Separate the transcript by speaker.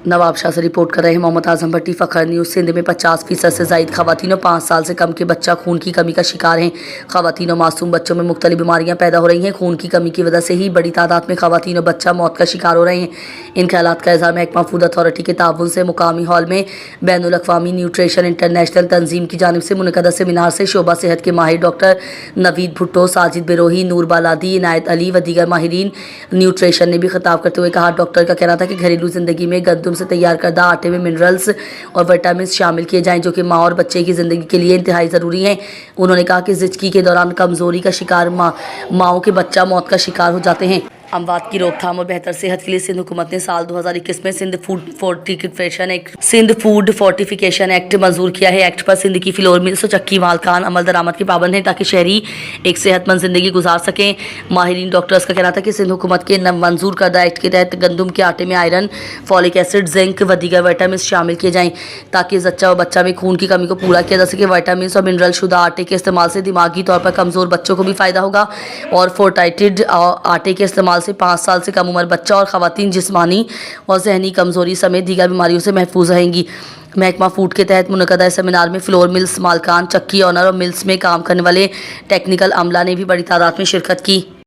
Speaker 1: नवाब शाह से रिपोर्ट कर रहे हैं मोहम्मद आजम भट्टी, फ़खर न्यूज़। सिंध में 50% से ज़ायद ख़वातीन और 5 साल से कम के बच्चा खून की कमी का शिकार हैं। ख़वातीन और मासूम बच्चों में मुख्तलिफ बीमारियां पैदा हो रही हैं। खून की कमी की वजह से ही बड़ी तादाद में ख़वातीन और बच्चा मौत का शिकार हो रहे हैं। इन ख्यालात का इज़हार महकमा फूड अथॉरिटी के ताउन से मुकामी हॉल में बैनुल अक़वामी न्यूट्रिशन इंटरनेशनल तंजीम की जानिब से मुनक़दा सेमिनार से शोबा सेहत के माहिर डॉक्टर नवीद भुट्टो, साजिद बिरोही, नूर बालादी, इनायत अली व दीगर माहिरीन न्यूट्रिशन ने भी खिताब करते हुए कहा। डॉक्टर का कहना था कि घरेलू ज़िंदगी में गंदम से तैयार करदा आटे में मिनरल्स और विटामिन शामिल किए जाएं, जो कि माँ और बच्चे की ज़िंदगी के लिए इंतहाई ज़रूरी हैं। उन्होंने कहा कि ज़िचकी के दौरान कमज़ोरी का शिकार माँओं के बच्चा मौत का शिकार हो जाते हैं। अमवात की रोकथाम और बेहतर सेहत के लिए सिंध हुकूमत ने साल 2021 में सिंध फूड फोर्टिफिकेशन एक्ट मंजूर किया है। एक्ट पर सिंध की फ्लोर मिल्स और चक्की मालकान अमल दरामद के पाबंद हैं ताकि शहरी एक सेहतमंद जिंदगी गुजार सकें। माहिरीन डॉक्टर्स का कहना था कि सिंध हुकूमत के मंजूर करदा एक्ट के तहत गंदम के आटे में आयरन, फॉलिक एसिड, जिंक व दीगर विटामिन शामिल किए जाएँ ताकि जच्चा व बच्चा में खून की कमी को पूरा किया जा सके। विटामिन और मिनरल शुदा आटे के इस्तेमाल से दिमागी तौर पर कमज़ोर बच्चों को भी फ़ायदा होगा और फोर्टाइटेड आटे के इस्तेमाल से 5 साल से कम उम्र बच्चा और ख़वातीन जिस्मानी और जहनी कमज़ोरी समेत दीगर बीमारियों से महफूज रहेंगी। महकमा फूड के तहत मुनक़दा सेमिनार में फ्लोर मिल्स मालकान, चक्की ऑनर और मिल्स में काम करने वाले टेक्निकल अमला ने भी बड़ी तादाद में शिरकत की।